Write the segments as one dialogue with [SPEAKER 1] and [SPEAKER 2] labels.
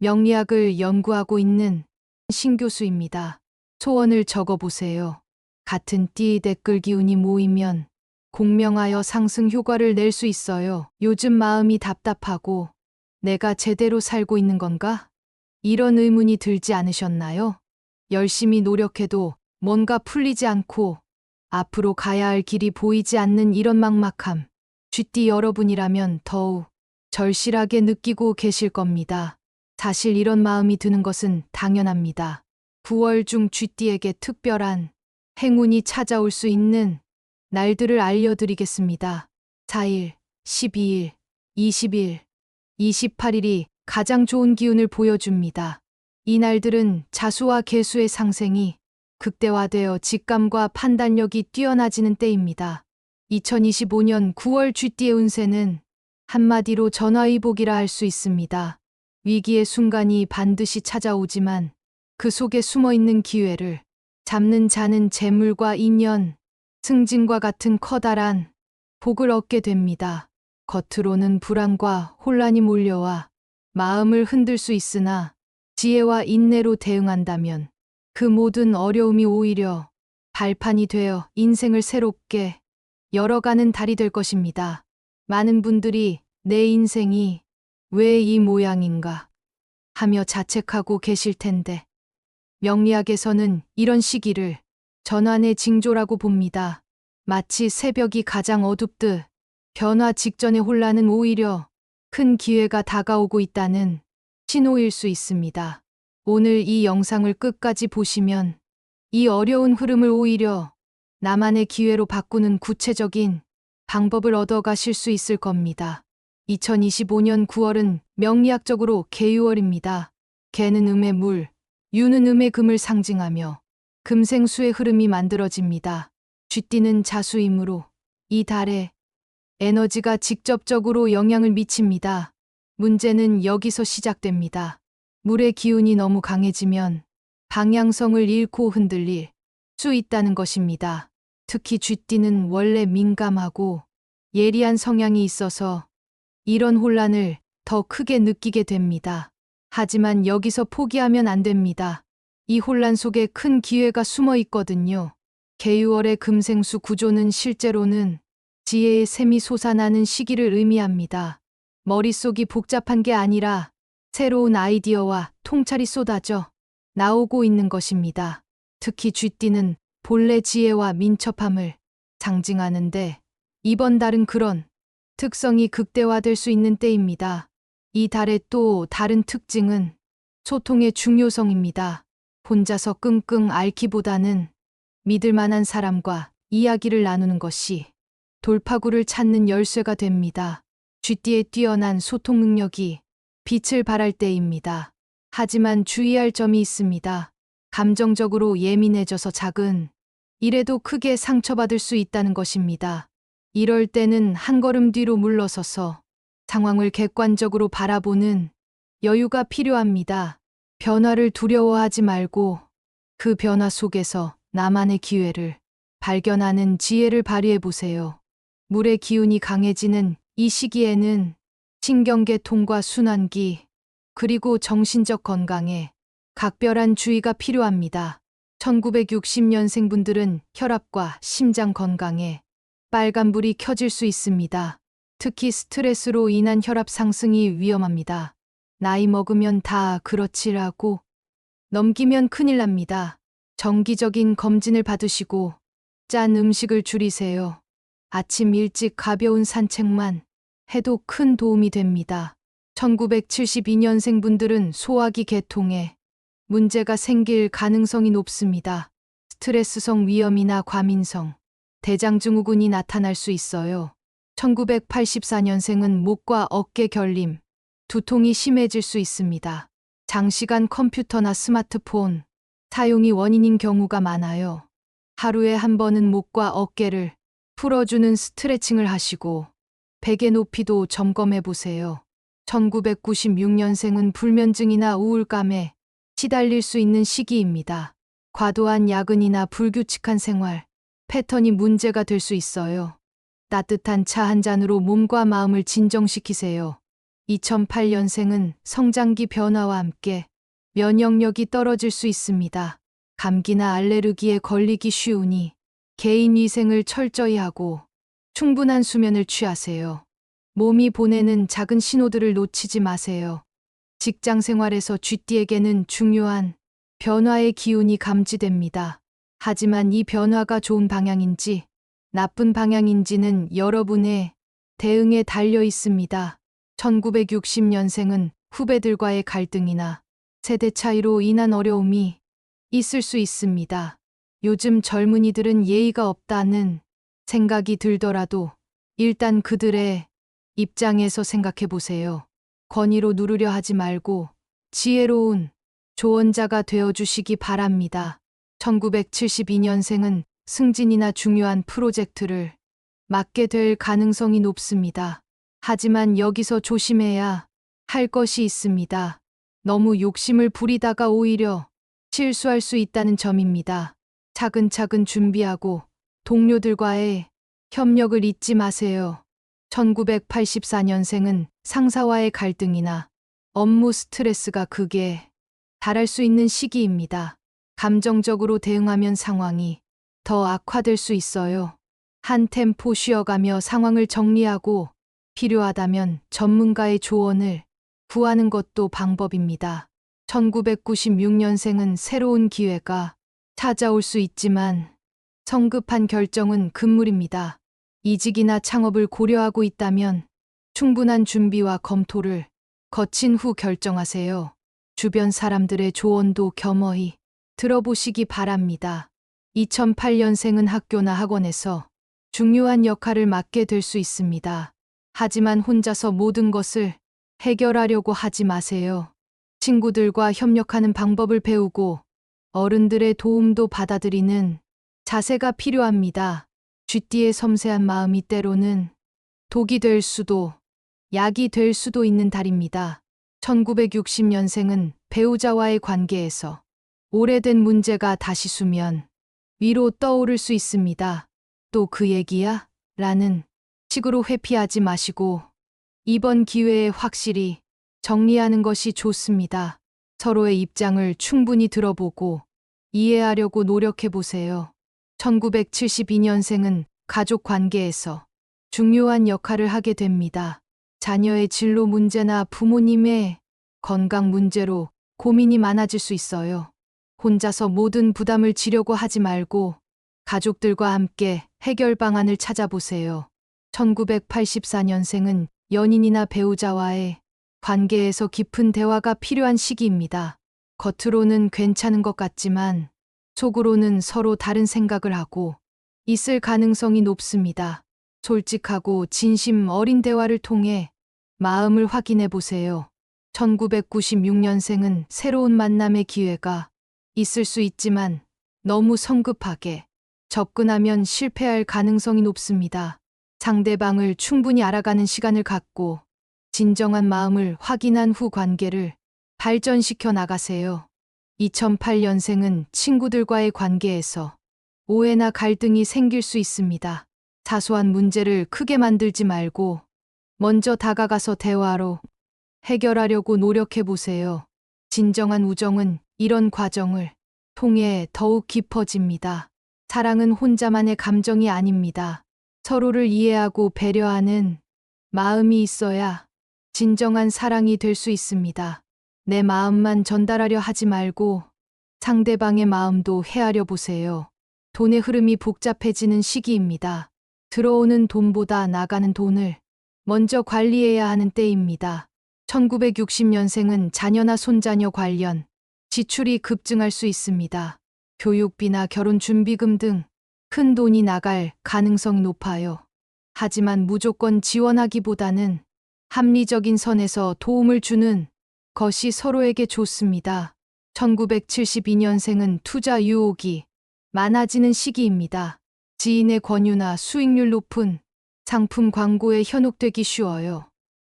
[SPEAKER 1] 명리학을 연구하고 있는 신 교수입니다. 소원을 적어보세요. 같은 띠 댓글 기운이 모이면 공명하여 상승 효과를 낼 수 있어요. 요즘 마음이 답답하고 내가 제대로 살고 있는 건가? 이런 의문이 들지 않으셨나요? 열심히 노력해도 뭔가 풀리지 않고 앞으로 가야 할 길이 보이지 않는 이런 막막함. 쥐띠 여러분이라면 더욱 절실하게 느끼고 계실 겁니다. 사실 이런 마음이 드는 것은 당연합니다. 9월 중 쥐띠에게 특별한 행운이 찾아올 수 있는 날들을 알려드리겠습니다. 4일, 12일, 20일, 28일이 가장 좋은 기운을 보여줍니다. 이 날들은 자수와 계수의 상생이 극대화되어 직감과 판단력이 뛰어나지는 때입니다. 2025년 9월 쥐띠의 운세는 한마디로 전화위복이라 할 수 있습니다. 위기의 순간이 반드시 찾아오지만 그 속에 숨어있는 기회를 잡는 자는 재물과 인연, 승진과 같은 커다란 복을 얻게 됩니다. 겉으로는 불안과 혼란이 몰려와 마음을 흔들 수 있으나 지혜와 인내로 대응한다면 그 모든 어려움이 오히려 발판이 되어 인생을 새롭게 열어가는 달이 될 것입니다. 많은 분들이 내 인생이 왜 이 모양인가 하며 자책하고 계실 텐데 명리학에서는 이런 시기를 전환의 징조라고 봅니다. 마치 새벽이 가장 어둡듯 변화 직전의 혼란은 오히려 큰 기회가 다가오고 있다는 신호일 수 있습니다. 오늘 이 영상을 끝까지 보시면 이 어려운 흐름을 오히려 나만의 기회로 바꾸는 구체적인 방법을 얻어가실 수 있을 겁니다. 2025년 9월은 명리학적으로 개유월입니다. 개는 음의 물, 유는 음의 금을 상징하며 금생수의 흐름이 만들어집니다. 쥐띠는 자수이므로 이 달에 에너지가 직접적으로 영향을 미칩니다. 문제는 여기서 시작됩니다. 물의 기운이 너무 강해지면 방향성을 잃고 흔들릴 수 있다는 것입니다. 특히 쥐띠는 원래 민감하고 예리한 성향이 있어서 이런 혼란을 더 크게 느끼게 됩니다. 하지만 여기서 포기하면 안 됩니다. 이 혼란 속에 큰 기회가 숨어 있거든요. 개유월의 금생수 구조는 실제로는 지혜의 샘이 솟아나는 시기를 의미합니다. 머릿속이 복잡한 게 아니라 새로운 아이디어와 통찰이 쏟아져 나오고 있는 것입니다. 특히 쥐띠는 본래 지혜와 민첩함을 상징하는데 이번 달은 그런 특성이 극대화될 수 있는 때입니다. 이 달의 또 다른 특징은 소통의 중요성입니다. 혼자서 끙끙 앓기보다는 믿을 만한 사람과 이야기를 나누는 것이 돌파구를 찾는 열쇠가 됩니다. 쥐띠의 뛰어난 소통 능력이 빛을 발할 때입니다. 하지만 주의할 점이 있습니다. 감정적으로 예민해져서 작은 일에도 크게 상처받을 수 있다는 것입니다. 이럴 때는 한 걸음 뒤로 물러서서 상황을 객관적으로 바라보는 여유가 필요합니다. 변화를 두려워하지 말고 그 변화 속에서 나만의 기회를 발견하는 지혜를 발휘해 보세요. 물의 기운이 강해지는 이 시기에는 신경계통과 순환기, 그리고 정신적 건강에 각별한 주의가 필요합니다. 1960년생 분들은 혈압과 심장 건강에 빨간불이 켜질 수 있습니다. 특히 스트레스로 인한 혈압 상승이 위험합니다. 나이 먹으면 다 그렇지라고 넘기면 큰일 납니다. 정기적인 검진을 받으시고 짠 음식을 줄이세요. 아침 일찍 가벼운 산책만 해도 큰 도움이 됩니다. 1972년생 분들은 소화기 계통에 문제가 생길 가능성이 높습니다. 스트레스성 위염이나 과민성, 대장증후군이 나타날 수 있어요. 1984년생은 목과 어깨 결림, 두통이 심해질 수 있습니다. 장시간 컴퓨터나 스마트폰 사용이 원인인 경우가 많아요. 하루에 한 번은 목과 어깨를 풀어주는 스트레칭을 하시고 베개 높이도 점검해 보세요. 1996년생은 불면증이나 우울감에 시달릴 수 있는 시기입니다. 과도한 야근이나 불규칙한 생활 패턴이 문제가 될 수 있어요. 따뜻한 차 한 잔으로 몸과 마음을 진정시키세요. 2008년생은 성장기 변화와 함께 면역력이 떨어질 수 있습니다. 감기나 알레르기에 걸리기 쉬우니 개인 위생을 철저히 하고 충분한 수면을 취하세요. 몸이 보내는 작은 신호들을 놓치지 마세요. 직장 생활에서 쥐띠에게는 중요한 변화의 기운이 감지됩니다. 하지만 이 변화가 좋은 방향인지 나쁜 방향인지는 여러분의 대응에 달려 있습니다. 1960년생은 후배들과의 갈등이나 세대 차이로 인한 어려움이 있을 수 있습니다. 요즘 젊은이들은 예의가 없다는 생각이 들더라도 일단 그들의 입장에서 생각해 보세요. 권위로 누르려 하지 말고 지혜로운 조언자가 되어 주시기 바랍니다. 1972년생은 승진이나 중요한 프로젝트를 맡게 될 가능성이 높습니다. 하지만 여기서 조심해야 할 것이 있습니다. 너무 욕심을 부리다가 오히려 실수할 수 있다는 점입니다. 차근차근 준비하고 동료들과의 협력을 잊지 마세요. 1984년생은 상사와의 갈등이나 업무 스트레스가 극에 달할 수 있는 시기입니다. 감정적으로 대응하면 상황이 더 악화될 수 있어요. 한 템포 쉬어가며 상황을 정리하고 필요하다면 전문가의 조언을 구하는 것도 방법입니다. 1996년생은 새로운 기회가 찾아올 수 있지만 성급한 결정은 금물입니다. 이직이나 창업을 고려하고 있다면 충분한 준비와 검토를 거친 후 결정하세요. 주변 사람들의 조언도 겸허히 들어보시기 바랍니다. 2008년생은 학교나 학원에서 중요한 역할을 맡게 될 수 있습니다. 하지만 혼자서 모든 것을 해결하려고 하지 마세요. 친구들과 협력하는 방법을 배우고 어른들의 도움도 받아들이는 자세가 필요합니다. 쥐띠의 섬세한 마음이 때로는 독이 될 수도 약이 될 수도 있는 달입니다. 1960년생은 배우자와의 관계에서 오래된 문제가 다시 수면 위로 떠오를 수 있습니다. 또 그 얘기야? 라는 식으로 회피하지 마시고 이번 기회에 확실히 정리하는 것이 좋습니다. 서로의 입장을 충분히 들어보고 이해하려고 노력해 보세요. 1972년생은 가족 관계에서 중요한 역할을 하게 됩니다. 자녀의 진로 문제나 부모님의 건강 문제로 고민이 많아질 수 있어요. 혼자서 모든 부담을 지려고 하지 말고 가족들과 함께 해결 방안을 찾아보세요. 1984년생은 연인이나 배우자와의 관계에서 깊은 대화가 필요한 시기입니다. 겉으로는 괜찮은 것 같지만 속으로는 서로 다른 생각을 하고 있을 가능성이 높습니다. 솔직하고 진심 어린 대화를 통해 마음을 확인해 보세요. 1996년생은 새로운 만남의 기회가 있을 수 있지만 너무 성급하게 접근하면 실패할 가능성이 높습니다. 상대방을 충분히 알아가는 시간을 갖고 진정한 마음을 확인한 후 관계를 발전시켜 나가세요. 2008년생은 친구들과의 관계에서 오해나 갈등이 생길 수 있습니다. 사소한 문제를 크게 만들지 말고 먼저 다가가서 대화로 해결하려고 노력해 보세요. 진정한 우정은 이런 과정을 통해 더욱 깊어집니다. 사랑은 혼자만의 감정이 아닙니다. 서로를 이해하고 배려하는 마음이 있어야 진정한 사랑이 될 수 있습니다. 내 마음만 전달하려 하지 말고 상대방의 마음도 헤아려 보세요. 돈의 흐름이 복잡해지는 시기입니다. 들어오는 돈보다 나가는 돈을 먼저 관리해야 하는 때입니다. 1960년생은 자녀나 손자녀 관련 지출이 급증할 수 있습니다. 교육비나 결혼 준비금 등 큰 돈이 나갈 가능성이 높아요. 하지만 무조건 지원하기보다는 합리적인 선에서 도움을 주는 것이 서로에게 좋습니다. 1972년생은 투자 유혹이 많아지는 시기입니다. 지인의 권유나 수익률 높은 상품 광고에 현혹되기 쉬워요.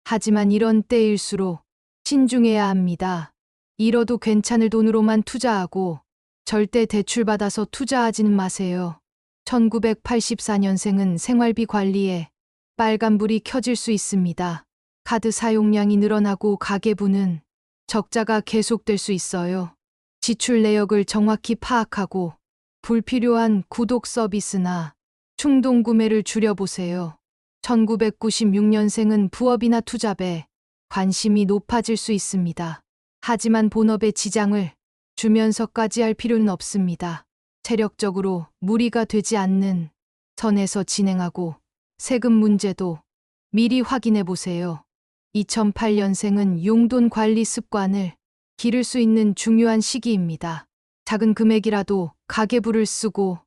[SPEAKER 1] 하지만 이런 때일수록 신중해야 합니다. 잃어도 괜찮을 돈으로만 투자하고 절대 대출받아서 투자하지는 마세요. 1984년생은 생활비 관리에 빨간불이 켜질 수 있습니다. 카드 사용량이 늘어나고 가계부는 적자가 계속될 수 있어요. 지출 내역을 정확히 파악하고 불필요한 구독 서비스나 충동 구매를 줄여보세요. 1996년생은 부업이나 투잡에 관심이 높아질 수 있습니다. 하지만 본업에 지장을 주면서까지 할 필요는 없습니다. 체력적으로 무리가 되지 않는 선에서 진행하고 세금 문제도 미리 확인해 보세요. 2008년생은 용돈 관리 습관을 기를 수 있는 중요한 시기입니다. 작은 금액이라도 가계부를 쓰고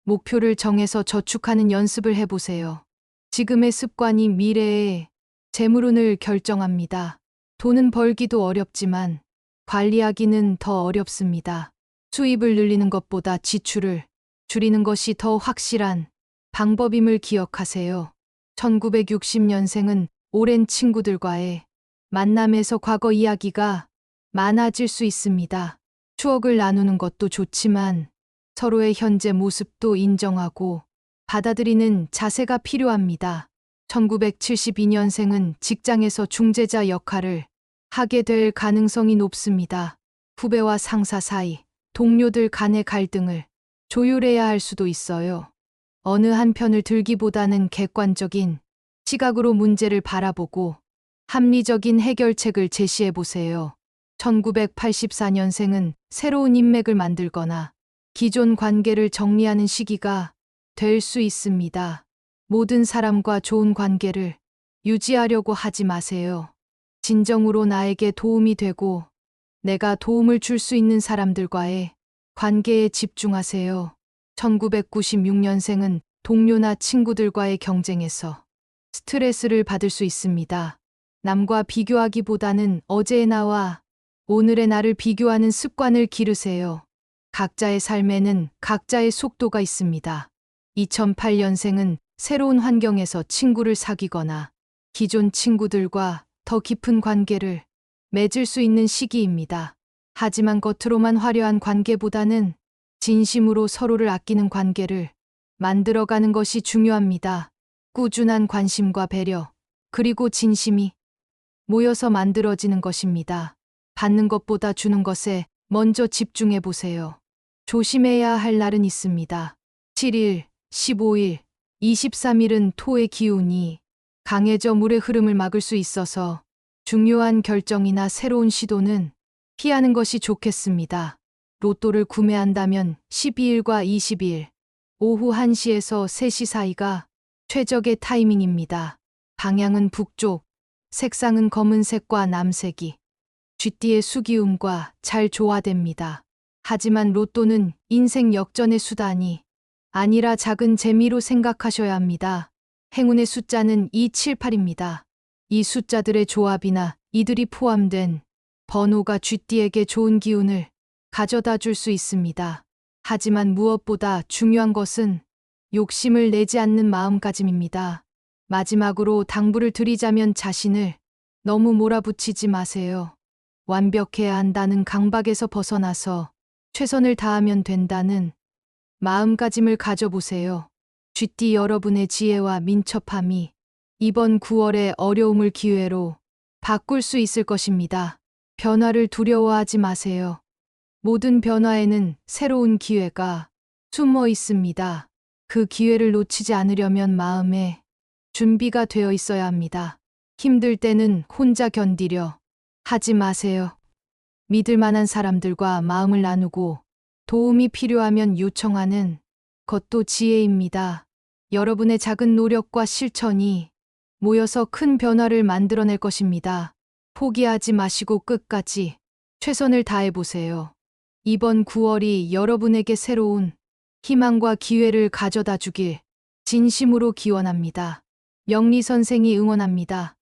[SPEAKER 1] 목표를 정해서 저축하는 연습을 해보세요. 지금의 습관이 미래의 재물운을 결정합니다. 돈은 벌기도 어렵지만 관리하기는 더 어렵습니다. 수입을 늘리는 것보다 지출을 줄이는 것이 더 확실한 방법임을 기억하세요. 1960년생은 오랜 친구들과의 만남에서 과거 이야기가 많아질 수 있습니다. 추억을 나누는 것도 좋지만 서로의 현재 모습도 인정하고 받아들이는 자세가 필요합니다. 1972년생은 직장에서 중재자 역할을 하게 될 가능성이 높습니다. 후배와 상사 사이, 동료들 간의 갈등을 조율해야 할 수도 있어요. 어느 한편을 들기보다는 객관적인 시각으로 문제를 바라보고 합리적인 해결책을 제시해 보세요. 1984년생은 새로운 인맥을 만들거나 기존 관계를 정리하는 시기가 될 수 있습니다. 모든 사람과 좋은 관계를 유지하려고 하지 마세요. 진정으로 나에게 도움이 되고 내가 도움을 줄 수 있는 사람들과의 관계에 집중하세요. 1996년생은 동료나 친구들과의 경쟁에서 스트레스를 받을 수 있습니다. 남과 비교하기보다는 어제의 나와 오늘의 나를 비교하는 습관을 기르세요. 각자의 삶에는 각자의 속도가 있습니다. 2008년생은 새로운 환경에서 친구를 사귀거나 기존 친구들과 더 깊은 관계를 맺을 수 있는 시기입니다. 하지만 겉으로만 화려한 관계보다는 진심으로 서로를 아끼는 관계를 만들어가는 것이 중요합니다. 꾸준한 관심과 배려, 그리고 진심이 모여서 만들어지는 것입니다. 받는 것보다 주는 것에 먼저 집중해 보세요. 조심해야 할 날은 있습니다. 7일, 15일, 23일은 토의 기운이 강해져 물의 흐름을 막을 수 있어서 중요한 결정이나 새로운 시도는 피하는 것이 좋겠습니다. 로또를 구매한다면 12일과 20일, 오후 1시에서 3시 사이가 최적의 타이밍입니다. 방향은 북쪽, 색상은 검은색과 남색이 쥐띠의 수기운과 잘 조화됩니다. 하지만 로또는 인생 역전의 수단이 아니라 작은 재미로 생각하셔야 합니다. 행운의 숫자는 278입니다. 이 숫자들의 조합이나 이들이 포함된 번호가 쥐띠에게 좋은 기운을 가져다 줄 수 있습니다. 하지만 무엇보다 중요한 것은 욕심을 내지 않는 마음가짐입니다. 마지막으로 당부를 드리자면 자신을 너무 몰아붙이지 마세요. 완벽해야 한다는 강박에서 벗어나서 최선을 다하면 된다는 마음가짐을 가져보세요. 쥐띠 여러분의 지혜와 민첩함이 이번 9월의 어려움을 기회로 바꿀 수 있을 것입니다. 변화를 두려워하지 마세요. 모든 변화에는 새로운 기회가 숨어 있습니다. 그 기회를 놓치지 않으려면 마음에 준비가 되어 있어야 합니다. 힘들 때는 혼자 견디려 하지 마세요. 믿을 만한 사람들과 마음을 나누고 도움이 필요하면 요청하는 것도 지혜입니다. 여러분의 작은 노력과 실천이 모여서 큰 변화를 만들어낼 것입니다. 포기하지 마시고 끝까지 최선을 다해보세요. 이번 9월이 여러분에게 새로운 희망과 기회를 가져다 주길 진심으로 기원합니다. 명리 선생이 응원합니다.